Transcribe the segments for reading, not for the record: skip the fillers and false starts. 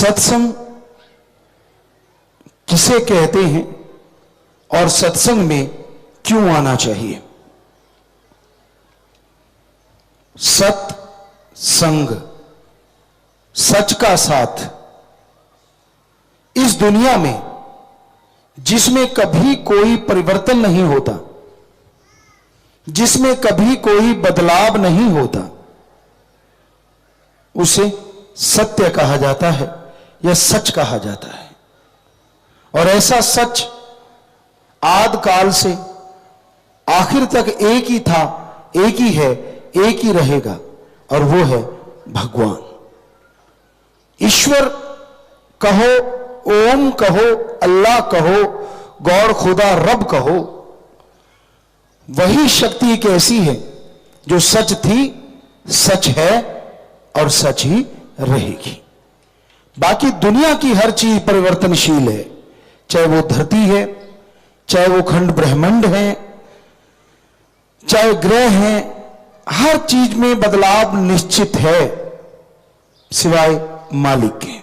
सत्संग किसे कहते हैं और सत्संग में क्यों आना चाहिए? सत्संग, सच का साथ। इस दुनिया में जिसमें कभी कोई परिवर्तन नहीं होता, जिसमें कभी कोई बदलाव नहीं होता, उसे सत्य कहा जाता है या सच कहा जाता है। और ऐसा सच आदि काल से आखिर तक एक ही था, एक ही है, एक ही रहेगा, और वो है भगवान। ईश्वर कहो, ओम कहो, अल्लाह कहो, गौर खुदा रब कहो, वही शक्ति एक ऐसी है जो सच थी, सच है और सच ही रहेगी। बाकी दुनिया की हर चीज परिवर्तनशील है, चाहे वो धरती है, चाहे वो खंड ब्रह्मांड है, चाहे ग्रह हैं, हर चीज में बदलाव निश्चित है सिवाय मालिक के।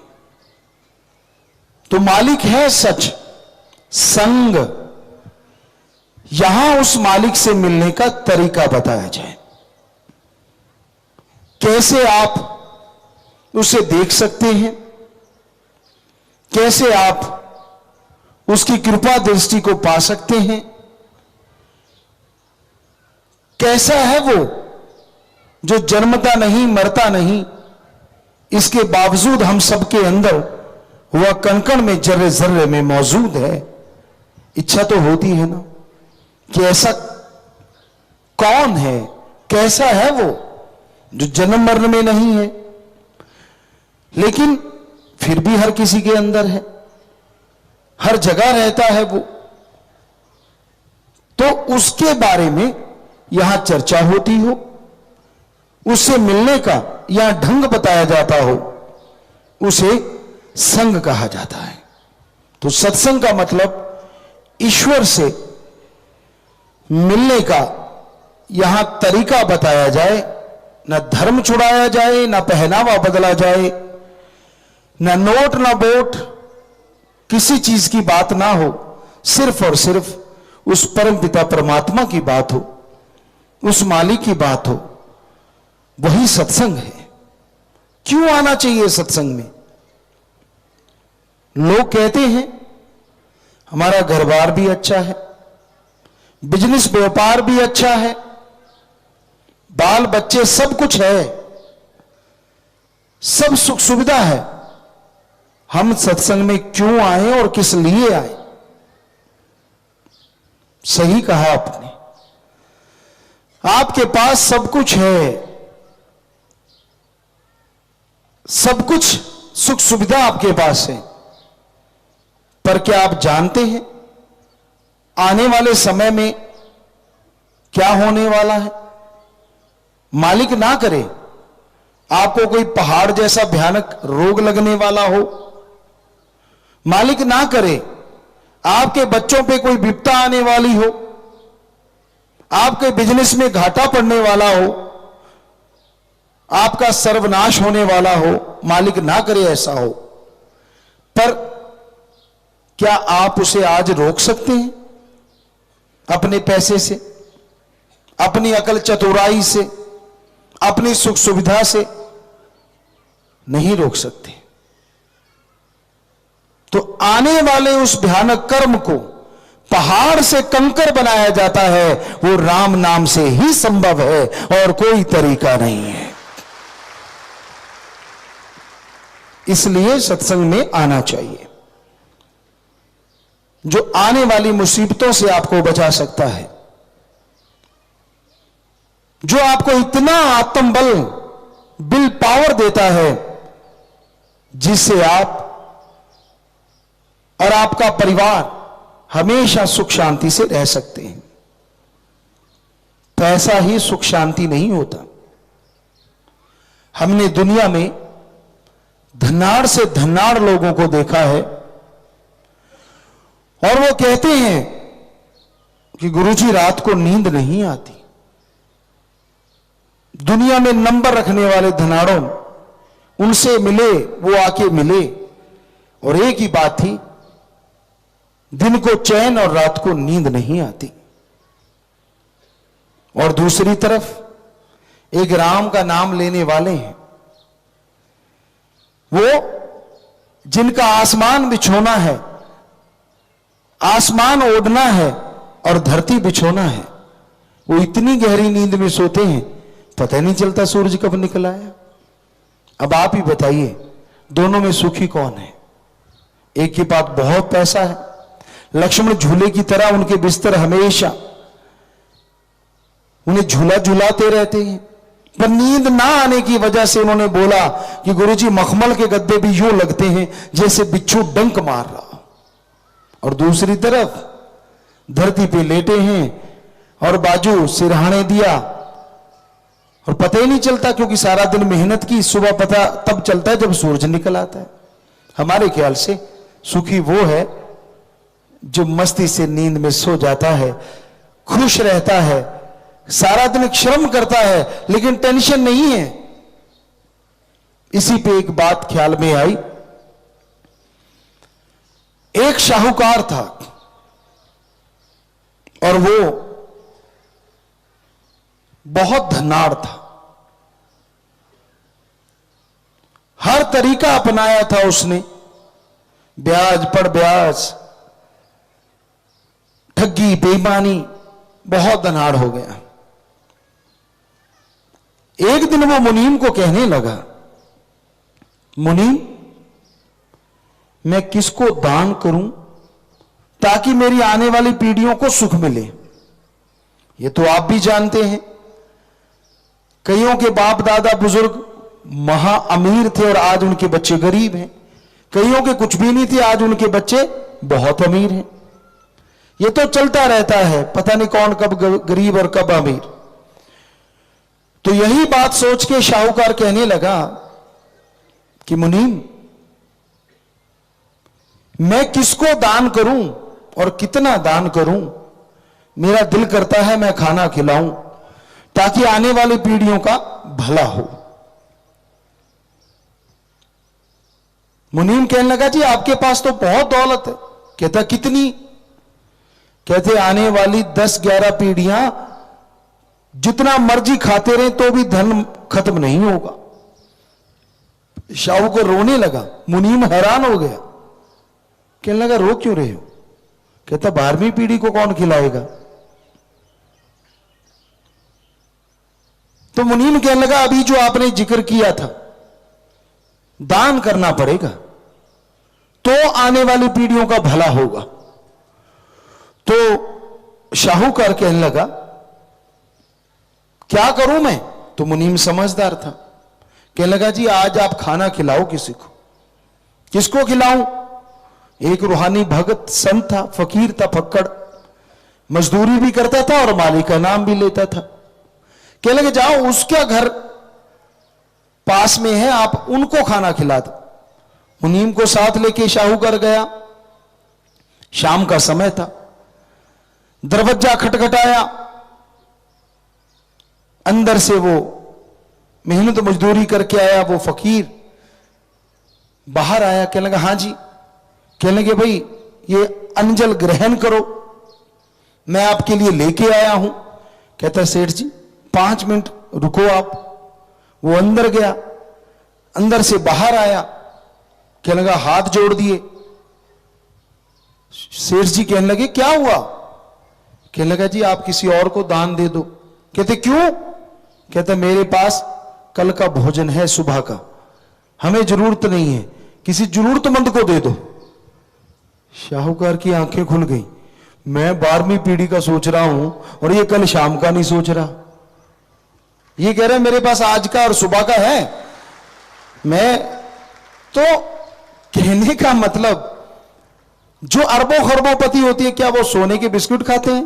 तो मालिक है सच। संग, यहां उस मालिक से मिलने का तरीका बताया जाए। कैसे आप उसे देख सकते हैं, कैसे आप उसकी कृपा दृष्टि को पा सकते हैं, कैसा है वो जो जन्मता नहीं, मरता नहीं, इसके बावजूद हम सबके अंदर वह कण-कण में, जर्रे जर्रे में मौजूद है। इच्छा तो होती है ना कि ऐसा कौन है, कैसा है वो जो जन्म मरण में नहीं है, लेकिन फिर भी हर किसी के अंदर है, हर जगह रहता है वो। तो उसके बारे में यहां चर्चा होती हो, उससे मिलने का यहां ढंग बताया जाता हो, उसे संग कहा जाता है। तो सत्संग का मतलब ईश्वर से मिलने का यहां तरीका बताया जाए। ना धर्म छुड़ाया जाए, ना पहनावा बदला जाए, ना नोट ना वोट, किसी चीज की बात ना हो, सिर्फ और सिर्फ उस परम पिता परमात्मा की बात हो, उस मालिक की बात हो। वही सत्संग है। क्यों आना चाहिए सत्संग में? लोग कहते हैं हमारा घर बार भी अच्छा है, बिजनेस व्यापार भी अच्छा है, बाल बच्चे सब कुछ है, सब सुख सुविधा है, हम सत्संग में क्यों आए और किस लिए आए? सही कहा आपने। आपके पास सब कुछ है, सब कुछ सुख सुविधा आपके पास है, पर क्या आप जानते हैं आने वाले समय में क्या होने वाला है? मालिक ना करे आपको कोई पहाड़ जैसा भयानक रोग लगने वाला हो, मालिक ना करे आपके बच्चों पे कोई विपदा आने वाली हो, आपके बिजनेस में घाटा पड़ने वाला हो, आपका सर्वनाश होने वाला हो, मालिक ना करे ऐसा हो। पर क्या आप उसे आज रोक सकते हैं? अपने पैसे से, अपनी अकल चतुराई से, अपनी सुख सुविधा से नहीं रोक सकते। तो आने वाले उस भयानक कर्म को पहाड़ से कंकर बनाया जाता है, वो राम नाम से ही संभव है और कोई तरीका नहीं है। इसलिए सत्संग में आना चाहिए, जो आने वाली मुसीबतों से आपको बचा सकता है, जो आपको इतना आत्मबल, विल पावर देता है, जिससे आप और आपका परिवार हमेशा सुख शांति से रह सकते हैं। पैसा ही सुख शांति नहीं होता। हमने दुनिया में धनाढ़ से धनाढ़ लोगों को देखा है, और वो कहते हैं कि गुरुजी रात को नींद नहीं आती। दुनिया में नंबर रखने वाले धनाढ़ों, उनसे मिले, वो आके मिले, और एक ही बात थी, दिन को चैन और रात को नींद नहीं आती। और दूसरी तरफ एक राम का नाम लेने वाले हैं, वो जिनका आसमान बिछोना है, आसमान ओढ़ना है और धरती बिछोना है, वो इतनी गहरी नींद में सोते हैं पता नहीं चलता सूरज कब निकल आया। अब आप ही बताइए, दोनों में सुखी कौन है? एक के पास बहुत पैसा है, लक्ष्मण झूले की तरह उनके बिस्तर हमेशा उन्हें झूला झूलाते रहते हैं, पर नींद ना आने की वजह से उन्होंने बोला कि गुरुजी मखमल के गद्दे भी यूं लगते हैं जैसे बिच्छू डंक मार रहा। और दूसरी तरफ धरती पे लेटे हैं और बाजू सिरहाने दिया और पता ही नहीं चलता, क्योंकि सारा दिन मेहनत की, सुबह पता तब चलता है जब सूरज निकल आता है। हमारे ख्याल से सुखी वो है जो मस्ती से नींद में सो जाता है, खुश रहता है, सारा दिन श्रम करता है लेकिन टेंशन नहीं है। इसी पे एक बात ख्याल में आई। एक शाहूकार था और वो बहुत धनाढ़ था, हर तरीका अपनाया था उसने, ब्याज पर ब्याज, ठगी, बेईमानी, बहुत धनाढ़ हो गया। एक दिन वो मुनीम को कहने लगा, मुनीम मैं किसको दान करूं ताकि मेरी आने वाली पीढ़ियों को सुख मिले? ये तो आप भी जानते हैं, कईयों के बाप दादा बुजुर्ग महा अमीर थे और आज उनके बच्चे गरीब हैं, कईयों के कुछ भी नहीं थे, आज उनके बच्चे बहुत अमीर हैं। ये तो चलता रहता है, पता नहीं कौन कब गरीब और कब अमीर। तो यही बात सोच के शाहूकार कहने लगा कि मुनीम मैं किसको दान करूं और कितना दान करूं? मेरा दिल करता है मैं खाना खिलाऊं ताकि आने वाली पीढ़ियों का भला हो। मुनीम कहने लगा जी आपके पास तो बहुत दौलत है। कहता कितनी? कहते आने वाली 10-11 पीढ़ियां जितना मर्जी खाते रहे तो भी धन खत्म नहीं होगा। शाहू को रोने लगा, मुनीम हैरान हो गया, कहने लगा रो क्यों रहे हो? कहता 12वीं पीढ़ी को कौन खिलाएगा? तो मुनीम कहने लगा अभी जो आपने जिक्र किया था दान करना पड़ेगा तो आने वाली पीढ़ियों का भला होगा। तो शाहूकार कहने लगा क्या करूं मैं? तो मुनीम समझदार था, कहने लगा जी आज आप खाना खिलाओ किसी को। किसको खिलाऊं? एक रूहानी भगत संत था, फकीर था, फक्कड़, मजदूरी भी करता था और मालिक का नाम भी लेता था। कहने लगे जाओ उसका घर पास में है, आप उनको खाना खिला दो। मुनीम को साथ लेके शाहूकार गया। शाम का समय था, दरवाजा खटखटाया, अंदर से वो मेहनत मजदूरी करके आया वो फकीर बाहर आया। कहने लगा हाँ जी। कहने लगे भाई ये अंजल ग्रहण करो, मैं आपके लिए लेके आया हूं। कहता सेठ जी 5 मिनट रुको आप। वो अंदर गया, अंदर से बाहर आया, कहने लगा हाथ जोड़ दिए। सेठ जी कहने लगे क्या हुआ? कहने लगा जी आप किसी और को दान दे दो। कहते क्यों? कहते मेरे पास कल का भोजन है सुबह का, हमें जरूरत नहीं है, किसी जरूरतमंद को दे दो। शाहूकार की आंखें खुल गई, मैं 12वीं पीढ़ी का सोच रहा हूं और ये कल शाम का नहीं सोच रहा। ये कह रहे मेरे पास आज का और सुबह का है। मैं तो कहने का मतलब जो अरबों खरबों होती है क्या वो सोने के बिस्कुट खाते हैं?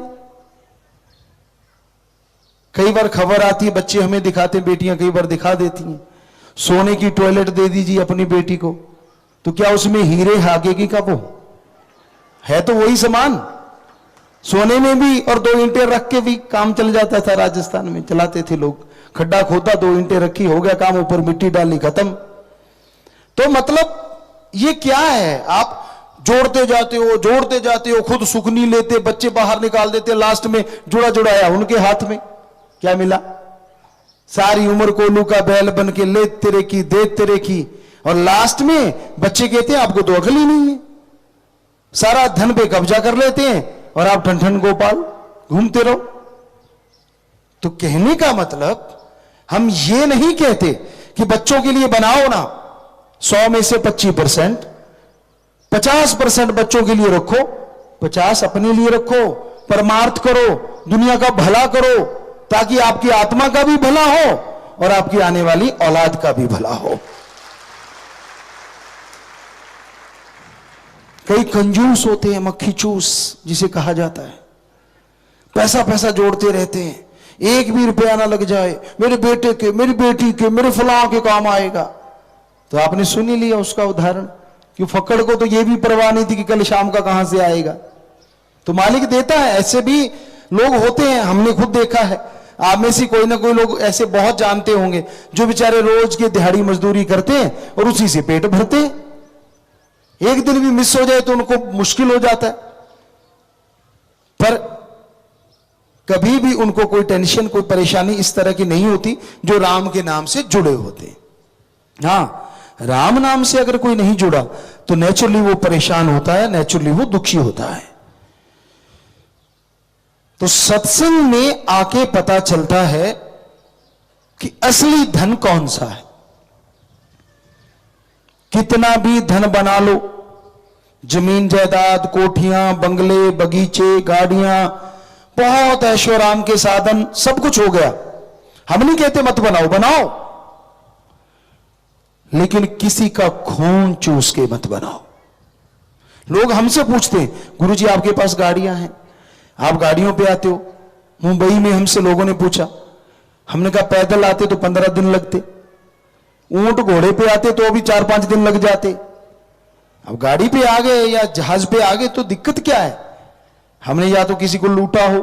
कई बार खबर आती है, बच्चे हमें दिखाते हैं, बेटियां कई बार दिखा देती हैं, सोने की टॉयलेट दे दीजिए अपनी बेटी को, तो क्या उसमें हीरे हागेगी का? वो है तो वही सामान, सोने में भी, और 2 ईंटें रख के भी काम चल जाता था। राजस्थान में चलाते थे लोग, खड्डा खोदा, 2 ईंटें रखी, हो गया काम, ऊपर मिट्टी डाली, खत्म। तो मतलब ये क्या है? आप जोड़ते जाते हो, खुद सुख नहीं लेते, बच्चे बाहर निकाल देते, लास्ट में जुड़ा जुड़ाया उनके हाथ में क्या मिला? सारी उम्र कोलू का बैल बन के ले तेरे की दे तेरे की, और लास्ट में बच्चे कहते हैं आपको तो अकल ही नहीं है, सारा धन पे कब्जा कर लेते हैं और आप ठन ठन गोपाल घूमते रहो। तो कहने का मतलब हम ये नहीं कहते कि बच्चों के लिए बनाओ ना 100 में से 25%, 50% बच्चों के लिए रखो, 50 अपने लिए रखो, परमार्थ करो, दुनिया का भला करो, ताकि आपकी आत्मा का भी भला हो और आपकी आने वाली औलाद का भी भला हो। कई कंजूस होते हैं, मक्खी चूस जिसे कहा जाता है, पैसा पैसा जोड़ते रहते हैं, एक भी रुपया ना लग जाए, मेरे बेटे के, मेरी बेटी के, मेरे फलां के काम आएगा। तो आपने सुन ही लिया उसका उदाहरण कि फक्कड़ को तो यह भी परवाह नहीं थी कि कल शाम का कहां से आएगा, तो मालिक देता है। ऐसे भी लोग होते हैं, हमने खुद देखा है। आप में से कोई ना कोई लोग ऐसे बहुत जानते होंगे जो बेचारे रोज के दिहाड़ी मजदूरी करते हैं और उसी से पेट भरते हैं। एक दिन भी मिस हो जाए तो उनको मुश्किल हो जाता है, पर कभी भी उनको कोई टेंशन, कोई परेशानी इस तरह की नहीं होती जो राम के नाम से जुड़े होते हैं। हां, राम नाम से अगर कोई नहीं जुड़ा तो नेचुरली वो परेशान होता है, नेचुरली वो दुखी होता है। तो सत्संग में आके पता चलता है कि असली धन कौन सा है। कितना भी धन बना लो, जमीन जायदाद, कोठियां, बंगले, बगीचे, गाड़ियां, बहुत ऐशो आराम के साधन, सब कुछ हो गया। हम नहीं कहते मत बनाओ, बनाओ, लेकिन किसी का खून चूस के मत बनाओ। लोग हमसे पूछते हैं, गुरुजी आपके पास गाड़ियां हैं, आप गाड़ियों पे आते हो। मुंबई में हमसे लोगों ने पूछा, हमने कहा पैदल आते तो 15 दिन लगते, ऊंट घोड़े पे आते तो भी 4-5 दिन लग जाते, अब गाड़ी पे आ गए या जहाज पे आ गए तो दिक्कत क्या है? हमने या तो किसी को लूटा हो,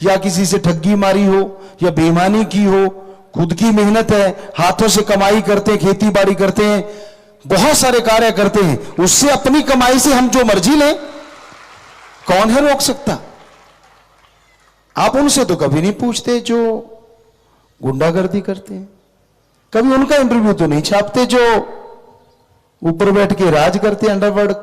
या किसी से ठगी मारी हो, या बेईमानी की हो, खुद की मेहनत है, हाथों से कमाई करते हैं, खेती बाड़ी करते हैं, बहुत सारे कार्य करते हैं, उससे अपनी कमाई से हम जो मर्जी लें, कौन है रोक सकता? आप उनसे तो कभी नहीं पूछते जो गुंडागर्दी करते हैं, कभी उनका इंटरव्यू तो नहीं छापते जो ऊपर बैठ के राज करते अंडरवर्ल्ड,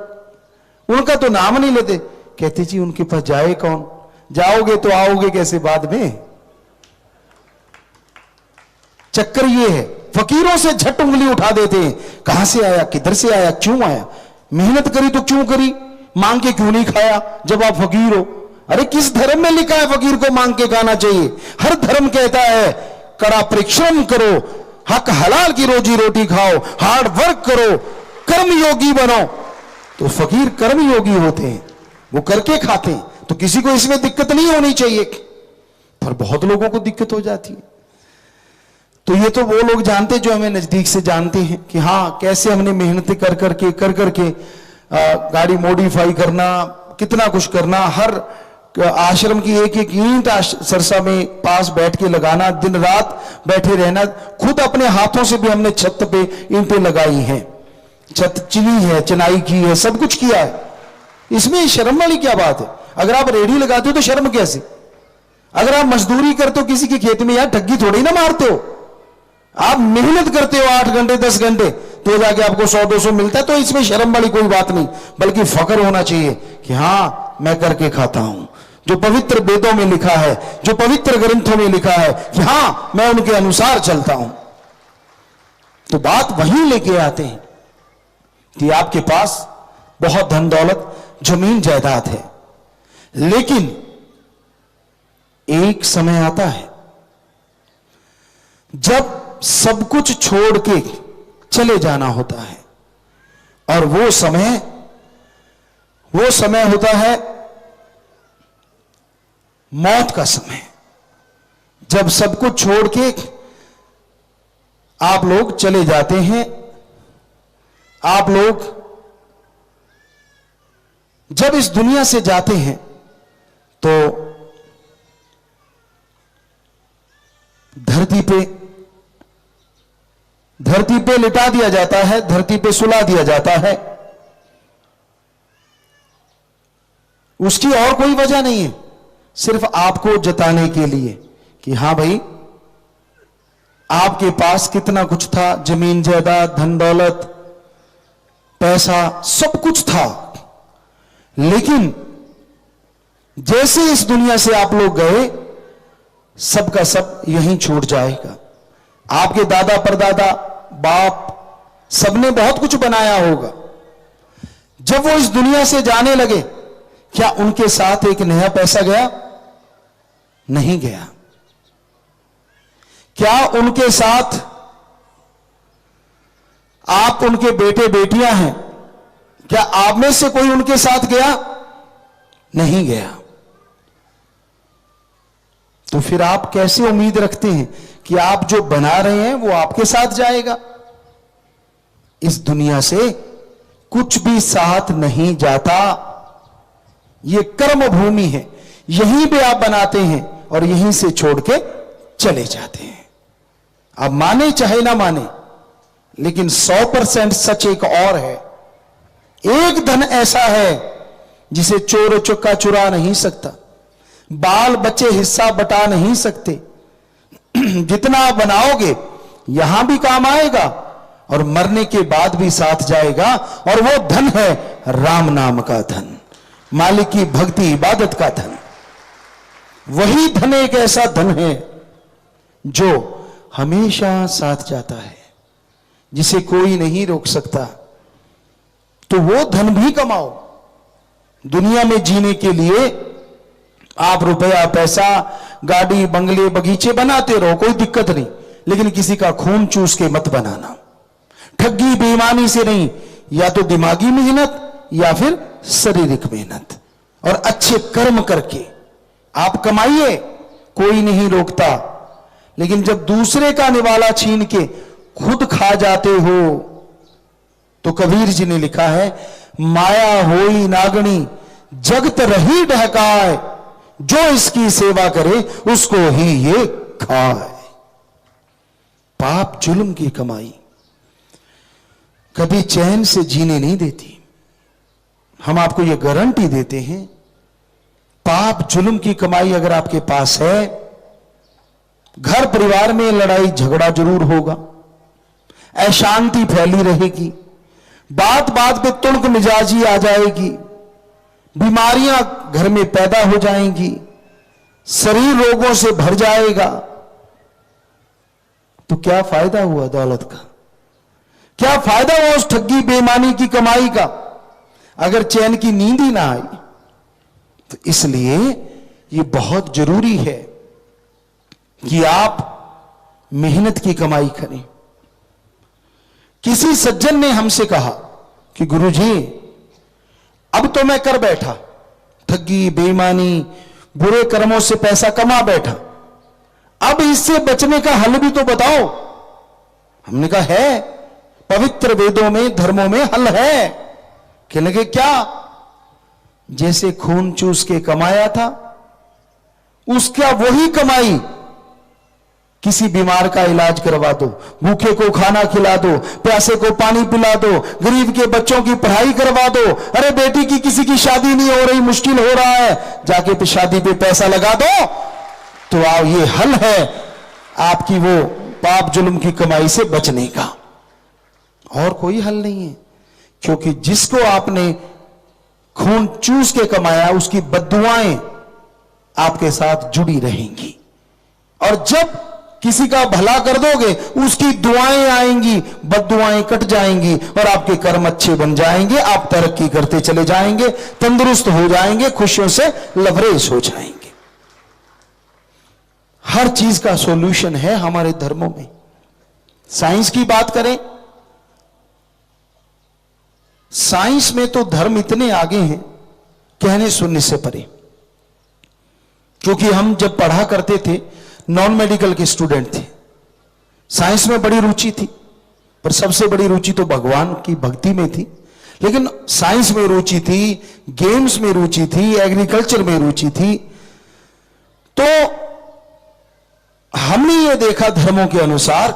उनका तो नाम नहीं लेते। कहते जी उनके पास जाए कौन, जाओगे तो आओगे कैसे बाद में। चक्कर ये है, फकीरों से झट उंगली उठा देते हैं, कहां से आया, किधर से आया, क्यों आया, मेहनत करी तो क्यों करी, मांग के क्यों नहीं खाया जब आप फकीर हो। अरे किस धर्म में लिखा है फकीर को मांग के खाना चाहिए? हर धर्म कहता है कड़ा परिश्रम करो, हक हलाल की रोजी रोटी खाओ, हार्ड वर्क करो, कर्म योगी बनो। तो फकीर कर्म योगी होते हैं, वो करके खाते हैं, तो किसी को इसमें दिक्कत नहीं होनी चाहिए, पर बहुत लोगों को दिक्कत हो जाती है। तो ये तो वो लोग जानते जो हमें नजदीक से जानते हैं कि हाँ कैसे हमने मेहनत कर करके गाड़ी मॉडिफाई करना, कितना कुछ करना, हर आश्रम की एक एक ईंट सरसा में पास बैठ के लगाना, दिन रात बैठे रहना, खुद अपने हाथों से भी हमने छत पे ईंटें लगाई हैं, छत चिनी है, चिनाई की है, सब कुछ किया है। इसमें शर्म वाली क्या बात है? अगर आप रेडी लगाते हो तो शर्म कैसे? अगर आप मजदूरी करते हो किसी के खेत में, यार ठगी थोड़ी ना मारते हो, आप मेहनत करते हो 8 घंटे 10 घंटे, तो जाके आपको 100-200 मिलता है, तो इसमें शर्म वाली कोई बात नहीं, बल्कि फख्र होना चाहिए कि हाँ मैं करके खाता हूं, जो पवित्र वेदों में लिखा है, जो पवित्र ग्रंथों में लिखा है कि हाँ मैं उनके अनुसार चलता हूं। तो बात वहीं लेके आते हैं कि आपके पास बहुत धन दौलत, जमीन जायदाद है, लेकिन एक समय आता है जब सब कुछ छोड़ के चले जाना होता है, और वो समय होता है मौत का समय, जब सब कुछ छोड़ के आप लोग चले जाते हैं। आप लोग जब इस दुनिया से जाते हैं तो धरती पे लिटा दिया जाता है, धरती पे सुला दिया जाता है, उसकी और कोई वजह नहीं है, सिर्फ आपको जताने के लिए कि हां भाई आपके पास कितना कुछ था, जमीन जायदाद, धन दौलत, पैसा, सब कुछ था, लेकिन जैसे इस दुनिया से आप लोग गए, सबका सब यहीं छूट जाएगा। आपके दादा परदादा, बाप, सबने बहुत कुछ बनाया होगा। जब वो इस दुनिया से जाने लगे, क्या उनके साथ एक नया पैसा गया? नहीं गया। क्या उनके साथ आप उनके बेटे बेटियां हैं, क्या आप में से कोई उनके साथ गया? नहीं गया। तो फिर आप कैसे उम्मीद रखते हैं कि आप जो बना रहे हैं वो आपके साथ जाएगा? इस दुनिया से कुछ भी साथ नहीं जाता। ये कर्म भूमि है, यहीं पे आप बनाते हैं और यहीं से छोड़ के चले जाते हैं। आप माने चाहे ना माने, लेकिन 100% सच एक और है। एक धन ऐसा है जिसे चोर चुक्का चुरा नहीं सकता, बाल बच्चे हिस्सा बटा नहीं सकते। जितना आप बनाओगे यहां भी काम आएगा और मरने के बाद भी साथ जाएगा, और वो धन है राम नाम का धन, मालिक की भक्ति इबादत का धन। वही धन एक ऐसा धन है जो हमेशा साथ जाता है, जिसे कोई नहीं रोक सकता। तो वो धन भी कमाओ। दुनिया में जीने के लिए आप रुपया, पैसा, गाड़ी, बंगले, बगीचे बनाते रहो, कोई दिक्कत नहीं, लेकिन किसी का खून चूस के मत बनाना। ठगी बेईमानी से नहीं, या तो दिमागी मेहनत या फिर शारीरिक मेहनत, और अच्छे कर्म करके आप कमाइए, कोई नहीं रोकता। लेकिन जब दूसरे का निवाला छीन के खुद खा जाते हो, तो कबीर जी ने लिखा है, माया होई नागणी जगत रही ढहकाए, जो इसकी सेवा करे उसको ही ये खाए। पाप जुल्म की कमाई कभी चैन से जीने नहीं देती। हम आपको यह गारंटी देते हैं, पाप जुल्म की कमाई अगर आपके पास है, घर परिवार में लड़ाई झगड़ा जरूर होगा, अशांति फैली रहेगी, बात बात पे तुणक मिजाजी आ जाएगी, बीमारियां घर में पैदा हो जाएंगी, शरीर रोगों से भर जाएगा। तो क्या फायदा हुआ दौलत का? क्या फायदा हुआ उस ठगी बेईमानी की कमाई का, अगर चैन की नींद ही ना आई? तो इसलिए ये बहुत जरूरी है कि आप मेहनत की कमाई करें। किसी सज्जन ने हमसे कहा कि गुरुजी, अब तो मैं कर बैठा, ठगी बेईमानी बुरे कर्मों से पैसा कमा बैठा, अब इससे बचने का हल भी तो बताओ। हमने कहा है, पवित्र वेदों में, धर्मों में हल है। कहने लगे क्या? जैसे खून चूस के कमाया था, उसका वही कमाई किसी बीमार का इलाज करवा दो, भूखे को खाना खिला दो, प्यासे को पानी पिला दो, गरीब के बच्चों की पढ़ाई करवा दो। अरे बेटी की किसी की शादी नहीं हो रही, मुश्किल हो रहा है, जाके पे शादी पे पैसा लगा दो। तो आओ, ये हल है आपकी वो पाप जुल्म की कमाई से बचने का, और कोई हल नहीं है। क्योंकि जिसको आपने खून चूस के कमाया, उसकी बद्दुआएं आपके साथ जुड़ी रहेंगी, और जब किसी का भला कर दोगे, उसकी दुआएं आएंगी, बद्दुआएं कट जाएंगी, और आपके कर्म अच्छे बन जाएंगे। आप तरक्की करते चले जाएंगे, तंदुरुस्त हो जाएंगे, खुशियों से लबरेज हो जाएंगे। हर चीज का सॉल्यूशन है हमारे धर्मों में। साइंस की बात करें, साइंस में तो धर्म इतने आगे हैं, कहने सुनने से परे। क्योंकि हम जब पढ़ा करते थे, नॉन मेडिकल के स्टूडेंट थे, साइंस में बड़ी रुचि थी, पर सबसे बड़ी रुचि तो भगवान की भक्ति में थी। लेकिन साइंस में रुचि थी, गेम्स में रुचि थी, एग्रीकल्चर में रुचि थी। तो हमने ये देखा, धर्मों के अनुसार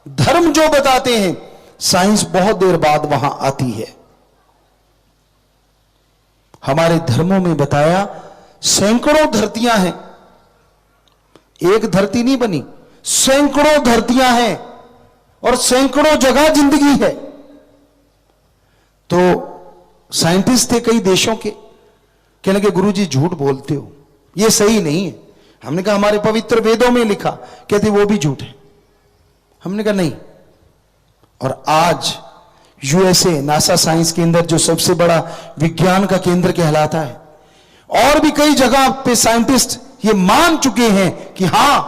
धर्म जो बताते हैं, साइंस बहुत देर बाद वहां आती है। हमारे धर्मों में बताया सैकड़ों धरतियां हैं, एक धरती नहीं बनी, सैकड़ों धरतियां हैं और सैकड़ों जगह जिंदगी है। तो साइंटिस्ट थे कई देशों के, कहने लगे गुरुजी झूठ बोलते हो, ये सही नहीं है। हमने कहा हमारे पवित्र वेदों में लिखा, कहते वो भी झूठ है। हमने कहा नहीं। और आज यूएसए नासा साइंस के अंदर जो सबसे बड़ा विज्ञान का केंद्र कहलाता है, और भी कई जगह पे साइंटिस्ट ये मान चुके हैं कि हां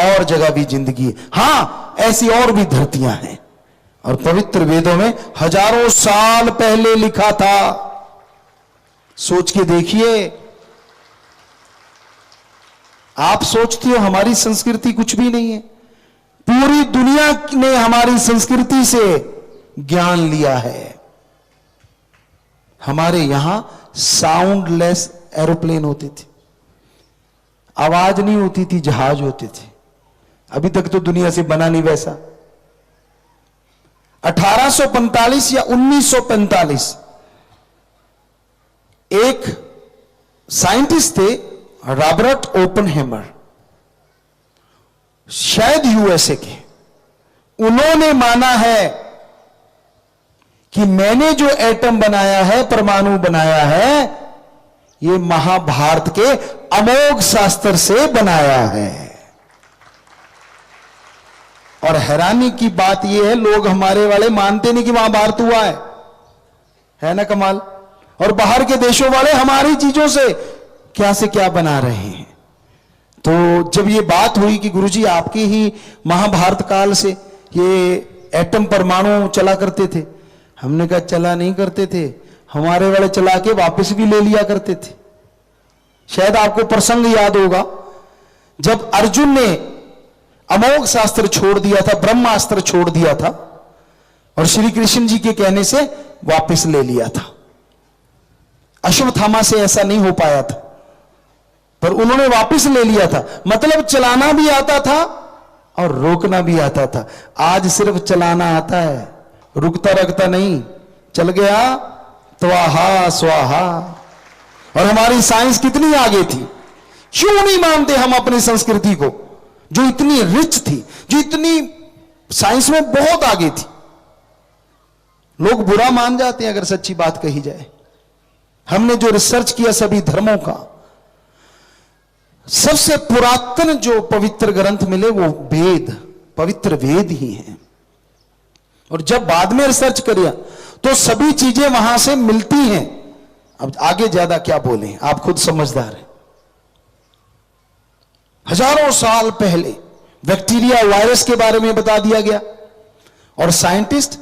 और जगह भी जिंदगी है, हां ऐसी और भी धरतियां हैं। और पवित्र वेदों में हजारों साल पहले लिखा था। सोच के देखिए, आप सोचते हो हमारी संस्कृति कुछ भी नहीं है, पूरी दुनिया ने हमारी संस्कृति से ज्ञान लिया है। हमारे यहां साउंडलेस एरोप्लेन होते थे, आवाज नहीं होती थी, जहाज होते थे। अभी तक तो दुनिया से बना नहीं वैसा। 1845 या 1945 एक साइंटिस्ट थे रॉबर्ट ओपनहेमर, शायद यूएसए के। उन्होंने माना है कि मैंने जो एटम बनाया है, परमाणु बनाया है, ये महाभारत के अमोघ शास्त्र से बनाया है। और हैरानी की बात यह है, लोग हमारे वाले मानते नहीं कि महाभारत हुआ है ना कमाल। और बाहर के देशों वाले हमारी चीजों से क्या बना रहे हैं। तो जब ये बात हुई कि गुरुजी आपके ही महाभारत काल से ये एटम परमाणु चला करते थे, हमने कहा चला नहीं करते थे, हमारे वाले चला के वापस भी ले लिया करते थे। शायद आपको प्रसंग याद होगा, जब अर्जुन ने अमोघ शास्त्र छोड़ दिया था, ब्रह्मास्त्र छोड़ दिया था, और श्री कृष्ण जी के कहने से वापस ले लिया था। अश्वत्थामा से ऐसा नहीं हो पाया था, पर उन्होंने वापस ले लिया था। मतलब चलाना भी आता था और रोकना भी आता था। आज सिर्फ चलाना आता है, रुकता रखता नहीं। चल गया त्वाहा स्वाहा। और हमारी साइंस कितनी आगे थी, क्यों नहीं मानते हम अपनी संस्कृति को, जो इतनी रिच थी, जो इतनी साइंस में बहुत आगे थी। लोग बुरा मान जाते हैं अगर सच्ची बात कही जाए। हमने जो रिसर्च किया सभी धर्मों का, सबसे पुरातन जो पवित्र ग्रंथ मिले वो वेद, पवित्र वेद ही हैं। और जब बाद में रिसर्च किया तो सभी चीजें वहां से मिलती हैं। अब आगे ज्यादा क्या बोलें, आप खुद समझदार हैं। हजारों साल पहले बैक्टीरिया वायरस के बारे में बता दिया गया, और साइंटिस्ट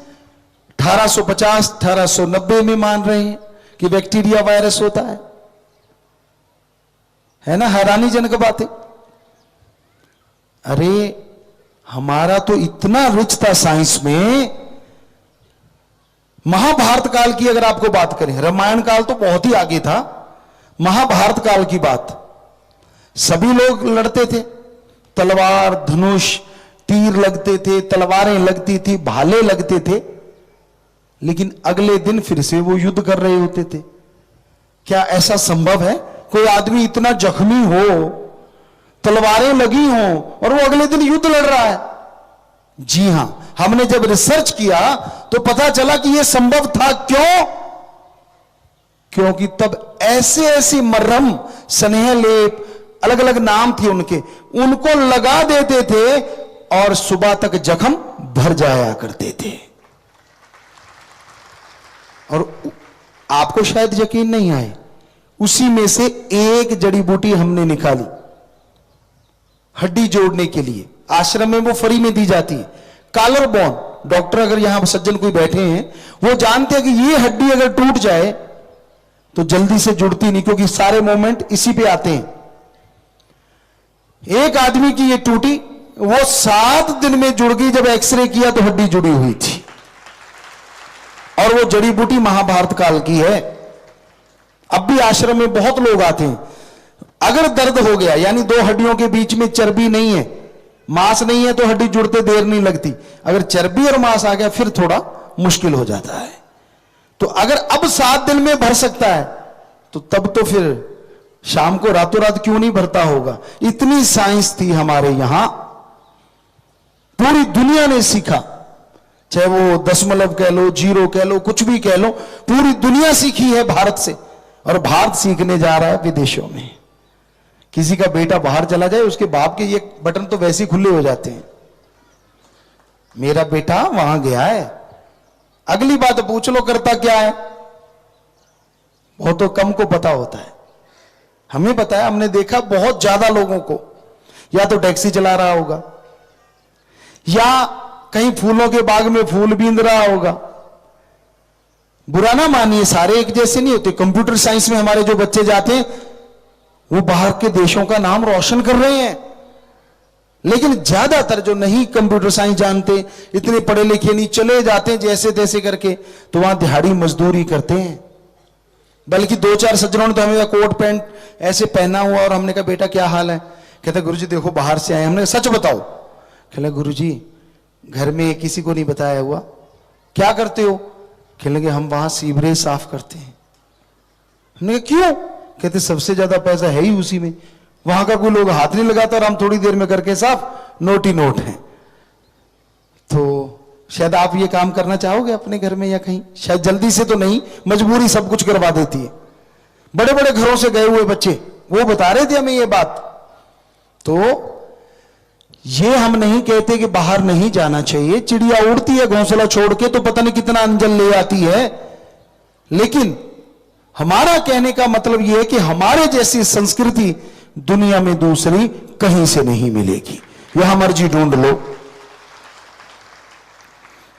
1850 1890 में मान रहे हैं कि बैक्टीरिया वायरस होता है ना। हैरानीजनक बात है। अरे हमारा तो इतना रिच था साइंस में। महाभारत काल की अगर आपको बात करें, रामायण काल तो बहुत ही आगे था, महाभारत काल की बात, सभी लोग लड़ते थे, तलवार धनुष तीर लगते थे, तलवारें लगती थी, भाले लगते थे, लेकिन अगले दिन फिर से वो युद्ध कर रहे होते थे। क्या ऐसा संभव है कोई आदमी इतना जख्मी हो, तलवारें लगी हो, और वो अगले दिन युद्ध लड़ रहा है? जी हां, हमने जब रिसर्च किया तो पता चला कि यह संभव था। क्यों? क्योंकि तब ऐसे ऐसे मरहम, स्नेह लेप, अलग अलग नाम थे उनके, उनको लगा देते थे और सुबह तक जख्म भर जाया करते थे। और आपको शायद यकीन नहीं आए, उसी में से एक जड़ी बूटी हमने निकाली हड्डी जोड़ने के लिए। आश्रम में वो फ्री में दी जाती है, कॉलर बोन। डॉक्टर अगर यहां सज्जन कोई बैठे हैं, वो जानते हैं कि ये हड्डी अगर टूट जाए तो जल्दी से जुड़ती नहीं, क्योंकि सारे मोमेंट इसी पे आते हैं। एक आदमी की ये टूटी, वो 7 दिन में जुड़ गई। जब एक्सरे किया तो हड्डी जुड़ी हुई थी, और वो जड़ी बूटी महाभारत काल की है। अब भी आश्रम में बहुत लोग आते हैं, अगर दर्द हो गया, यानी 2 हड्डियों के बीच में चर्बी नहीं है, मांस नहीं है, तो हड्डी जुड़ते देर नहीं लगती। अगर चर्बी और मांस आ गया फिर थोड़ा मुश्किल हो जाता है। तो अगर अब 7 दिन में भर सकता है तो तब तो फिर शाम को रातों रात क्यों नहीं भरता होगा। इतनी साइंस थी हमारे यहां, पूरी दुनिया ने सीखा, चाहे वो दशमलव कह लो, जीरो कह लो, कुछ भी कह लो, पूरी दुनिया सीखी है भारत से, और भारत सीखने जा रहा है विदेशों में। किसी का बेटा बाहर चला जाए, उसके बाप के ये बटन तो वैसे ही खुले हो जाते हैं, मेरा बेटा वहां गया है, अगली बात पूछ लो करता क्या है, बहुत तो कम को पता होता है। हमें पता है, हमने देखा बहुत ज्यादा लोगों को, या तो टैक्सी चला रहा होगा, या कहीं फूलों के बाग में फूल बींद रहा होगा। बुरा ना मानिए, सारे एक जैसे नहीं होते। कंप्यूटर साइंस में हमारे जो बच्चे जाते हैं वो बाहर के देशों का नाम रोशन कर रहे हैं, लेकिन ज्यादातर जो नहीं कंप्यूटर साइंस जानते, इतने पढ़े लिखे नहीं, चले जाते हैं जैसे तैसे करके, तो वहां दिहाड़ी मजदूरी करते हैं। बल्कि दो चार सज्जनों ने तो हमें कोट पैंट ऐसे पहना हुआ, और हमने कहा बेटा क्या हाल है, कहते गुरुजी देखो बाहर से आए। हमने कहा सच बताओ, कहले गुरुजी घर में किसी को नहीं बताया हुआ। क्या करते हो, कहने लगे हम वहां सीवरेज साफ करते हैं। हमने कहा क्यों, कहते सबसे ज्यादा पैसा है ही उसी में, वहां का कोई लोग हाथ नहीं लगाता और हम थोड़ी देर में करके साफ, नोट ही नोट है। तो शायद आप ये काम करना चाहोगे अपने घर में, या कहीं, शायद जल्दी से तो नहीं, मजबूरी सब कुछ करवा देती है। बड़े बड़े घरों से गए हुए बच्चे वो बता रहे थे हमें ये बात। तो ये हम नहीं कहते कि बाहर नहीं जाना चाहिए, चिड़िया उड़ती है घोंसला छोड़ के तो पता नहीं कितना अंजल ले आती है, लेकिन हमारा कहने का मतलब यह है कि हमारे जैसी संस्कृति दुनिया में दूसरी कहीं से नहीं मिलेगी, यहां मर्जी ढूंढ लो।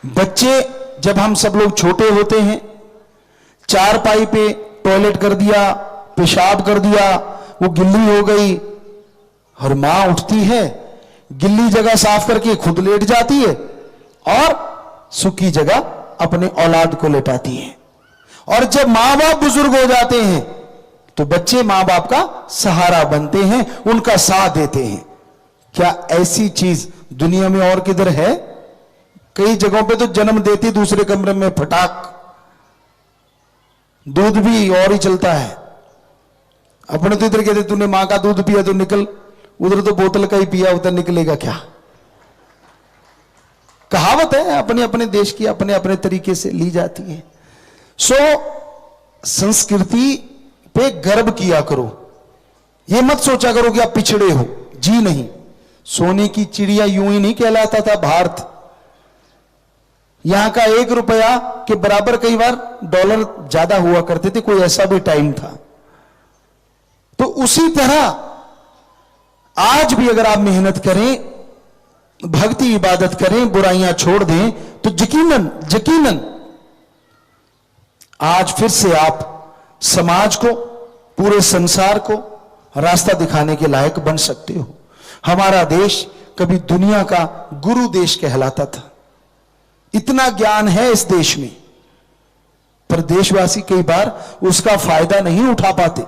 बच्चे जब हम सब लोग छोटे होते हैं, चारपाई पे टॉयलेट कर दिया, पेशाब कर दिया, वो गिल्ली हो गई, और मां उठती है, गिल्ली जगह साफ करके खुद लेट जाती है, और सूखी जगह अपने औलाद को लेटाती है। और जब मां बाप बुजुर्ग हो जाते हैं तो बच्चे मां बाप का सहारा बनते हैं, उनका साथ देते हैं। क्या ऐसी चीज दुनिया में और किधर है? कई जगहों पे तो जन्म देती दूसरे कमरे में फटाक, दूध भी और ही चलता है। अपने तो इधर कहते तूने मां का दूध पिया तो निकल, उधर तो बोतल का ही पिया, उधर निकलेगा क्या? कहावत है, अपने अपने देश की अपने अपने तरीके से ली जाती है। सो संस्कृति पे गर्व किया करो, ये मत सोचा करो कि आप पिछड़े हो, जी नहीं। सोने की चिड़िया यूं ही नहीं कहलाता था भारत। यहां का 1 रुपया के बराबर कई बार डॉलर ज्यादा हुआ करते थे, कोई ऐसा भी टाइम था। तो उसी तरह आज भी अगर आप मेहनत करें, भक्ति इबादत करें, बुराइयां छोड़ दें, तो यकीनन यकीनन आज फिर से आप समाज को, पूरे संसार को रास्ता दिखाने के लायक बन सकते हो। हमारा देश कभी दुनिया का गुरु देश कहलाता था, इतना ज्ञान है इस देश में, पर देशवासी कई बार उसका फायदा नहीं उठा पाते।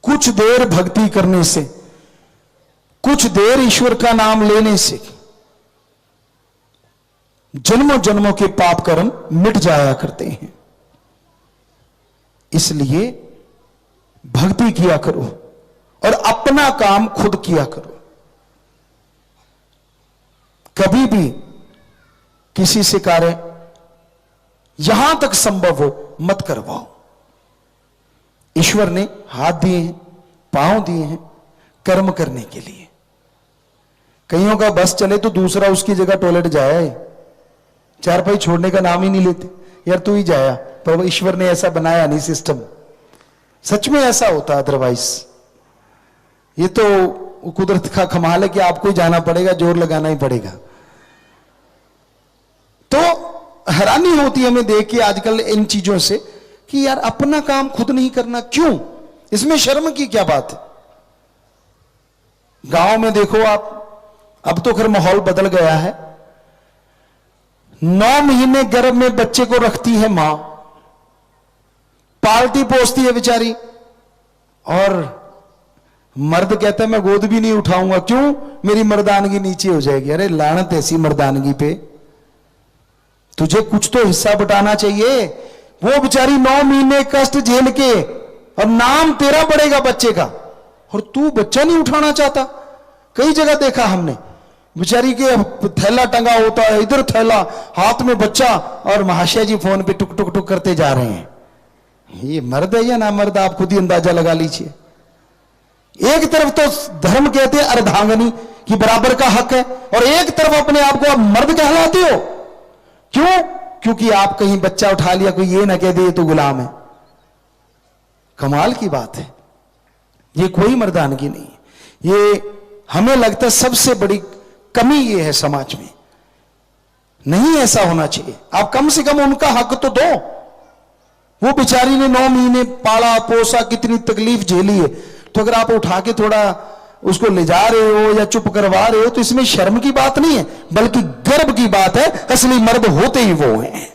कुछ देर भक्ति करने से, कुछ देर ईश्वर का नाम लेने से जन्मों जन्मों के पाप कर्म मिट जाया करते हैं। इसलिए भक्ति किया करो और अपना काम खुद किया करो। कभी भी किसी से कार्य यहां तक संभव हो मत करवाओ। ईश्वर ने हाथ दिए हैं, पांव दिए हैं कर्म करने के लिए। कईयों का बस चले तो दूसरा उसकी जगह टॉयलेट जाए, चारपाई छोड़ने का नाम ही नहीं लेते, यार तू ही जाया, पर ईश्वर ने ऐसा बनाया नहीं सिस्टम। सच में ऐसा होता, अदरवाइज ये तो कुदरत का कमाल है कि आपको ही जाना पड़ेगा, जोर लगाना ही पड़ेगा। तो हैरानी होती है हमें देख के आजकल इन चीजों से कि यार अपना काम खुद नहीं करना, क्यों? इसमें शर्म की क्या बात है? गांव में देखो आप, अब तो खैर माहौल बदल गया है। 9 महीने गर्भ में बच्चे को रखती है मां, पालती पोसती है बेचारी, और मर्द कहता है मैं गोद भी नहीं उठाऊंगा, क्यों? मेरी मर्दानगी नीचे हो जाएगी। अरे लानत ऐसी मर्दानगी पे, तुझे कुछ तो हिस्सा बटाना चाहिए। वो बेचारी 9 महीने कष्ट झेल के, और नाम तेरा पड़ेगा बच्चे का, और तू बच्चा नहीं उठाना चाहता। कई जगह देखा हमने, बेचारी के थैला टंगा होता है, इधर थैला, हाथ में बच्चा, और महाशय जी फोन पे टुक टुक टुक करते जा रहे हैं। ये मर्द है या ना मर्द, आप खुद ही अंदाजा लगा लीजिए। एक तरफ तो धर्म कहते हैं अर्धांगनी की बराबर का हक है, और एक तरफ अपने आप को आप मर्द कहलाते हो। क्यों? क्योंकि आप कहीं बच्चा उठा लिया, कोई ये ना कह दे ये तो गुलाम है। कमाल की बात है, ये कोई मर्दानगी नहीं है। ये हमें लगता है सबसे बड़ी कमी ये है समाज में। नहीं ऐसा होना चाहिए। आप कम से कम उनका हक तो दो। वो बेचारी ने 9 महीने पाला पोसा, कितनी तकलीफ झेली है, तो अगर आप उठा के थोड़ा उसको ले जा रहे हो या चुप करवा रहे हो, तो इसमें शर्म की बात नहीं है, बल्कि गर्व की बात है। असली मर्द होते ही वो हैं।